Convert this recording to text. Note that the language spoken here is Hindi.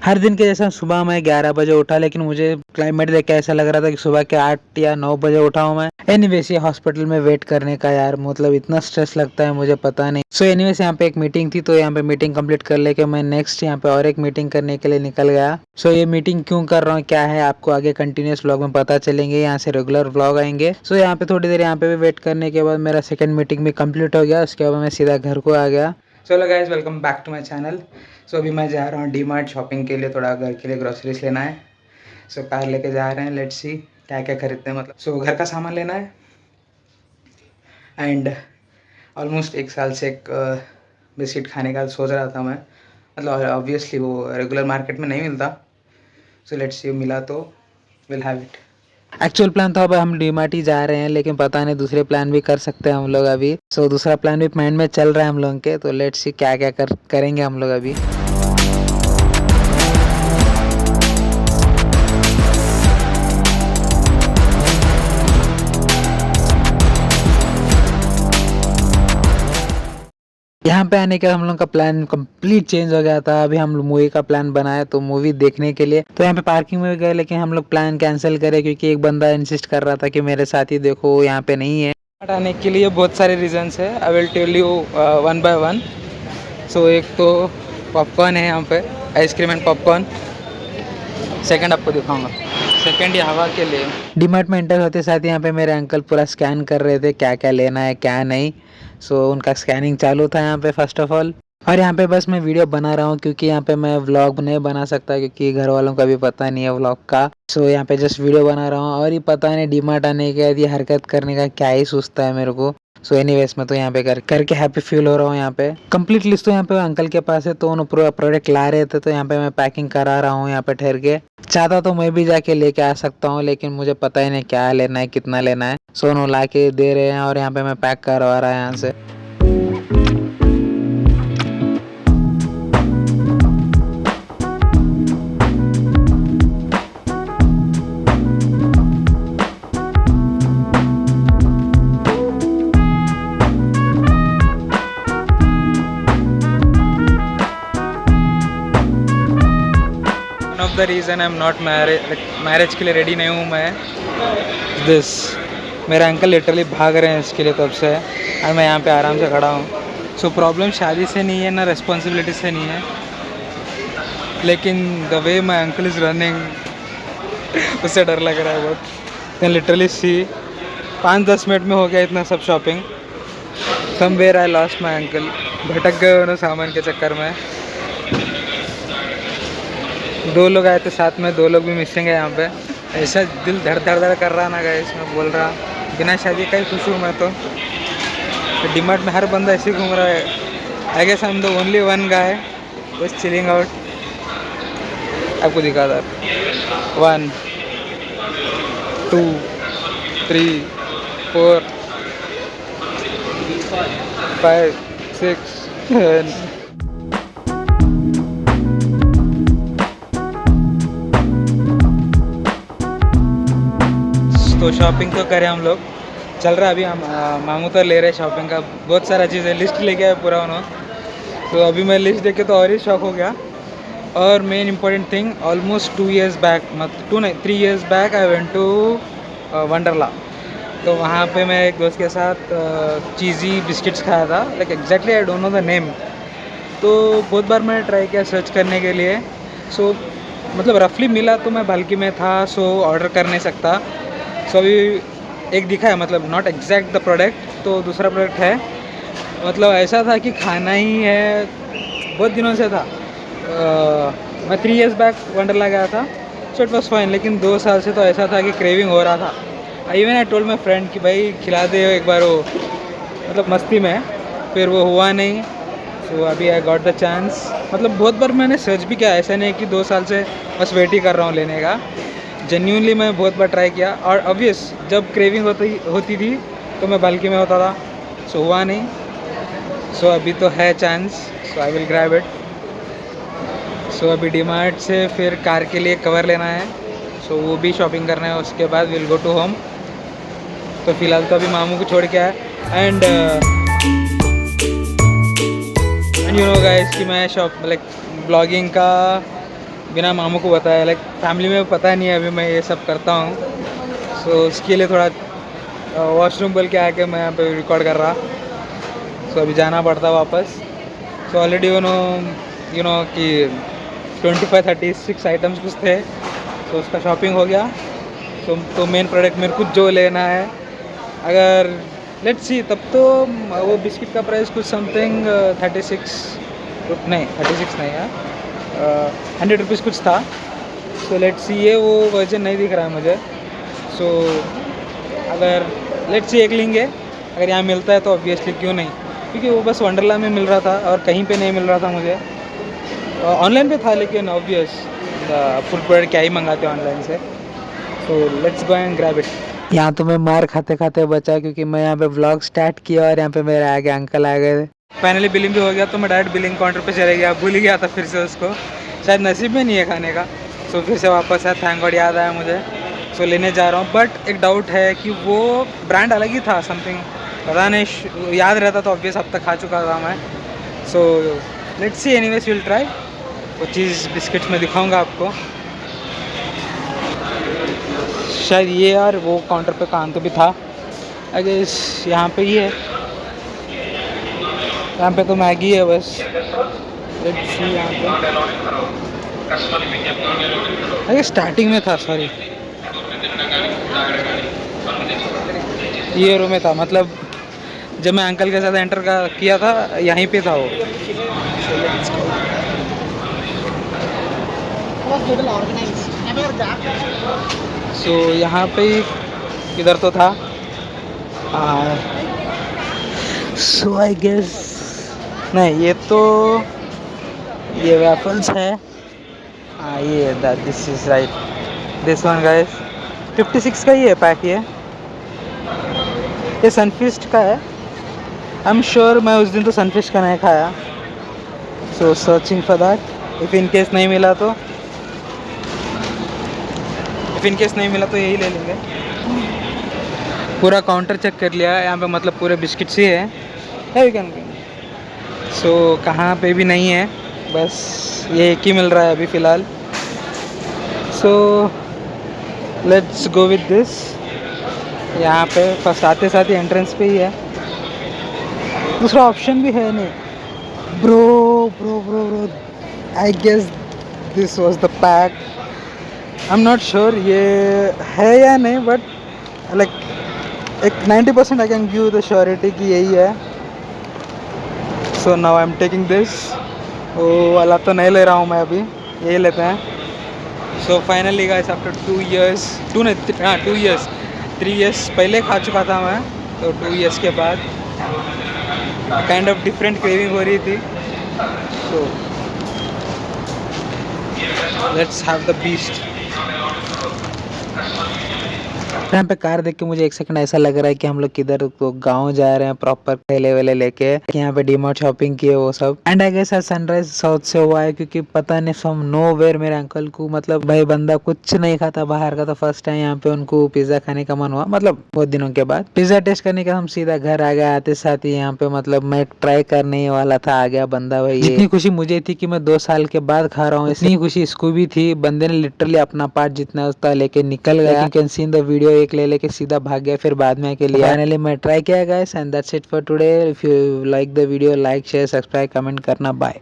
हर दिन के जैसा सुबह मैं 11 बजे उठा, लेकिन मुझे क्लाइमेट देख के ऐसा लग रहा था कि सुबह के 8 या 9 बजे उठा हूँ मैं। एनीवेज ये हॉस्पिटल में वेट करने का यार मतलब इतना स्ट्रेस लगता है मुझे पता नहीं। सो एनीवेज यहाँ पे एक मीटिंग थी, तो यहाँ पे मीटिंग कंप्लीट कर लेके मैं नेक्स्ट यहाँ पे और एक मीटिंग करने के लिए निकल गया। सो ये मीटिंग क्यों कर रहा हूँ क्या है आपको आगे कंटिन्यूस व्लॉग में पता चलेंगे, यहाँ से रेगुलर व्लॉग आएंगे। सो यहाँ पे थोड़ी देर यहाँ पे भी वेट करने के बाद मेरा सेकंड मीटिंग भी कंप्लीट हो गया, उसके बाद मैं सीधा घर को आ गया। चलो guys, welcome back to my channel. So अभी मैं जा रहा हूँ डी मार्ट शॉपिंग के लिए, थोड़ा घर के लिए ग्रोसरीज लेना है। सो कार लेके जा रहे हैं, लेट्स सी क्या क्या खरीदते हैं। मतलब सो घर का सामान लेना है एंड ऑलमोस्ट 1 साल से एक बिस्किट खाने का सोच रहा था मैं। मतलब ऑब्वियसली वो रेगुलर मार्केट में नहीं मिलता, सो लेट्स सी मिला तो will have it. Actual plan तो अब हम डीमार्ट ही जा रहे हैं, लेकिन पता नहीं दूसरे प्लान भी कर सकते हैं हम लोग अभी। सो दूसरा प्लान भी माइंड में चल रहा है हम लोगों के, तो लेट्स सी क्या क्या करेंगे हम लोग अभी। यहाँ पे आने के हम लोग का प्लान कंप्लीट चेंज हो गया था। अभी हम मूवी का प्लान बनाया तो मूवी देखने के लिए, तो यहाँ पे पार्किंग में गए, लेकिन हम लोग प्लान कैंसिल करे क्योंकि एक बंदा इंसिस्ट कर रहा था कि मेरे साथ ही देखो, यहाँ पे नहीं है। आने के लिए बहुत सारे रीजंस है, I will tell you one by one. So एक तो पॉपकॉर्न है यहाँ पे, आइसक्रीम एंड पॉपकॉर्न। सेकंड आपको दिखाऊंगा, सेकंड ये हवा के लिए। डीमार्ट में एंटर होते साथ यहाँ पे मेरे अंकल पूरा स्कैन कर रहे थे क्या क्या लेना है क्या नहीं। सो उनका स्कैनिंग चालू था यहाँ पे फर्स्ट ऑफ ऑल। और यहाँ पे बस मैं वीडियो बना रहा हूँ क्योंकि यहाँ पे मैं व्लॉग नहीं बना सकता क्योंकि घर वालों का भी पता नहीं है व्लॉग का। सो यहाँ पे जस्ट वीडियो बना रहा हूँ। और ये पता नहीं डीमार्ट आने के बाद ये हरकत करने का क्या ही सोचता है मेरे को। सो एनीवेज मैं तो यहाँ पे करके हैप्पी फील हो रहा हूँ। यहाँ पे कंप्लीट लिस्ट तो यहाँ पे अंकल के पास है, तो उन्होंने पूरा प्रोडक्ट ला रहे थे, तो यहाँ पे मैं पैकिंग करा रहा हूँ यहाँ पे ठहर के। चाहता तो मैं भी जाके लेके आ सकता हूँ, लेकिन मुझे पता ही नहीं क्या लेना है कितना लेना है। सो उन्होंने ला के दे रहे हैं और यहाँ पे मैं पैक करवा रहा है यहाँ से। The reason I am not marriage के लिए रेडी नहीं हूँ मैं। दिस मेरा अंकल लिटरली भाग रहे हैं इसके लिए तब से, और मैं यहाँ पे आराम से खड़ा हूँ। सो प्रॉब्लम शादी से नहीं है ना रिस्पॉन्सिबिलिटी से नहीं है, लेकिन the way my uncle is running उससे डर लग रहा है बहुत। लिटरली सी 5-10 मिनट में हो गया इतना सब shopping. Somewhere I lost my uncle, भटक गए उन्होंने सामान के चक्कर में। 2 लोग आए थे साथ में, 2 लोग भी मिसिंग है यहाँ पे। ऐसा दिल धड़ धड़ धड़ कर रहा ना गाइस, मैं बोल रहा बिना शादी का ही खुश हूँ मैं तो। डीमार्ट में हर बंदा ऐसे घूम रहा है। I guess I am the only one guy बस चिलिंग आउट। आपको दिखा था 1 2 3 4 5 6 7। तो शॉपिंग तो करें हम लोग, चल रहा है अभी हम मामू तो ले रहे हैं शॉपिंग का। बहुत सारा चीज़ है, लिस्ट लेके आया पूरा उन्होंने। तो अभी मैं लिस्ट देख के तो और ही शॉक हो गया। और main important thing, almost 2 years back, मतलब 2 नहीं 3 years back I went to Wonderla. तो वहाँ पे मैं एक दोस्त के साथ चीज़ी बिस्किट्स खाया था, like exactly I don't know the name. तो बहुत बार मैंने ट्राई किया सर्च करने के लिए। सो मतलब रफली मिला तो मैं बल्कि में था, सो ऑर्डर कर नहीं सकता। सो अभी एक दिखा है, मतलब नॉट एग्जैक्ट द प्रोडक्ट, तो दूसरा प्रोडक्ट है। मतलब ऐसा था कि खाना ही है, बहुत दिनों से था। मैं 3 years बैक वंडरला गया था, सो इट वॉज फाइन। लेकिन 2 साल से तो ऐसा था कि क्रेविंग हो रहा था। Even I told my friend कि भाई खिला दे एक बार, वो मतलब मस्ती में, फिर वो हुआ नहीं। सो अभी आई गॉट द चांस। मतलब बहुत बार मैंने सर्च भी किया, ऐसा नहीं कि 2 साल से बस वेट ही कर रहा हूँ लेने का। जेन्यूनली मैं बहुत बार ट्राई किया, और ऑब्वियस जब क्रेविंग होती थी तो मैं बल्कि में होता था। सो हुआ नहीं। सो अभी तो है chance, so I will grab it. So अभी डीमार्ट से फिर कार के लिए कवर लेना है, सो वो भी शॉपिंग करना है। उसके बाद विल गो टू होम। तो फिलहाल तो अभी मामू को छोड़ के आया। एंड यू नो गाइस कि मैं ब्लॉगिंग का बिना मामू को बताया, लाइक फैमिली में पता नहीं है अभी मैं ये सब करता हूँ। सो उसके लिए थोड़ा वॉशरूम बोल के आके मैं यहाँ पे रिकॉर्ड कर रहा। सो अभी जाना पड़ता वापस। सो ऑलरेडी यू नो कि 25-36 आइटम्स कुछ थे, तो उसका शॉपिंग हो गया। तो मेन प्रोडक्ट मेरे को जो लेना है, अगर लेट्स सी, तब तो वो बिस्किट का प्राइस कुछ समथिंग 36 नहीं 36 नहीं है, 100 रुपीज़ कुछ था। सो लेट्स सी, ये वो वर्जन नहीं दिख रहा है मुझे। सो अगर लेट्स सी एक लेंगे, अगर यहाँ मिलता है तो ऑब्वियसली क्यों नहीं, क्योंकि वो बस वंडरला में मिल रहा था और कहीं पे नहीं मिल रहा था मुझे। ऑनलाइन पे था, लेकिन ऑब्वियस फुल प्रोडक्ट क्या ही मंगाते ऑनलाइन से। So let's go and grab it. यहाँ तो मैं मार खाते खाते बचा, क्योंकि मैं यहाँ पे व्लॉग स्टार्ट किया और यहाँ पे मेरे आगे अंकल आ गए। फाइनली बिलिंग भी हो गया, तो मैं डायरेक्ट बिलिंग काउंटर पे चले गया, भूल ही गया था फिर से उसको, शायद नसीब में नहीं है खाने का। सो फिर से वापस है, थैंक गॉड याद आया मुझे। सो लेने जा रहा हूँ, बट एक डाउट है कि वो ब्रांड अलग ही था समथिंग, पता नहीं, याद रहता तो ऑब्वियस अब तक खा चुका था मैं। So let's see, anyways will try. वो चीज़ बिस्किट्स में दिखाऊंगा आपको, शायद ये यार वो काउंटर पे काम तो भी था, आई गेस यहाँ पे ही है। यहाँ पे तो मैगी है बस। लेट्स सी, यहाँ पे अरे स्टार्टिंग में था, सॉरी ये रो में था, मतलब जब मैं अंकल के साथ एंटर किया था यहीं पे था वो। सो यहाँ पे इधर तो था। सो आई गेस नहीं, ये वैफल्स है। हाँ ये this is right, this one guys, 56 का ही है पैक ये सनफिस्ट का है। आई एम श्योर मैं उस दिन तो सनफिस्ट का नहीं खाया। So searching for that, if in case नहीं मिला तो यही ले लेंगे। पूरा काउंटर चेक कर लिया यहाँ पे, मतलब पूरे बिस्किट्स ही है सो कहाँ पे भी नहीं है, बस ये एक ही मिल रहा है अभी फ़िलहाल। So let's go with this. यहाँ पे फर्स्ट आते साथ ही एंट्रेंस पे ही है, दूसरा ऑप्शन भी है नहीं। Bro I guess this was the pack. I am not sure ये है या नहीं, बट लाइक एक 90% I can give the surety कि यही है। So now I am taking this. वो वाला तो नहीं ले रहा हूँ मैं अभी, यही लेते हैं। So finally guys, after 2 years 3 years पहले खा चुका था मैं, तो 2 years के बाद काइंड ऑफ डिफरेंट क्रेविंग हो रही थी। So let's have the beast. यहाँ पे कार देख के मुझे एक सेकंड ऐसा लग रहा है कि हम लोग किधर तो गांव जा रहे हैं, प्रॉपर ठेले वेले लेके। यहाँ पे डीमार्ट शॉपिंग किए वो सब। And I guess sunrise south से हुआ है, क्योंकि पता नहीं फ्रॉम नोवेयर मेरे अंकल को, मतलब भाई बंदा कुछ नहीं खाता बाहर का, तो फर्स्ट टाइम यहाँ पे उनको पिज्जा खाने का मन हुआ, मतलब बहुत दिनों के बाद पिज्जा टेस्ट करने का। हम सीधा घर आ गया, आते साथ ही यहाँ पे मतलब मैं ट्राई करने वाला था, आ गया बंदा भाई। जितनी खुशी मुझे थी कि मैं 2 साल के बाद खा रहा हूँ, इतनी खुशी इसको भी थी। बंदे ने लिटरली अपना पार्ट जितना उसका लेके निकल गया। You can see in the video, एक ले लेके सीधा भाग गया, फिर बाद में आके लिया। फाइनली मैं ट्राई किया guys, and that's it for today. If you like the video, like share subscribe comment करना। बाय।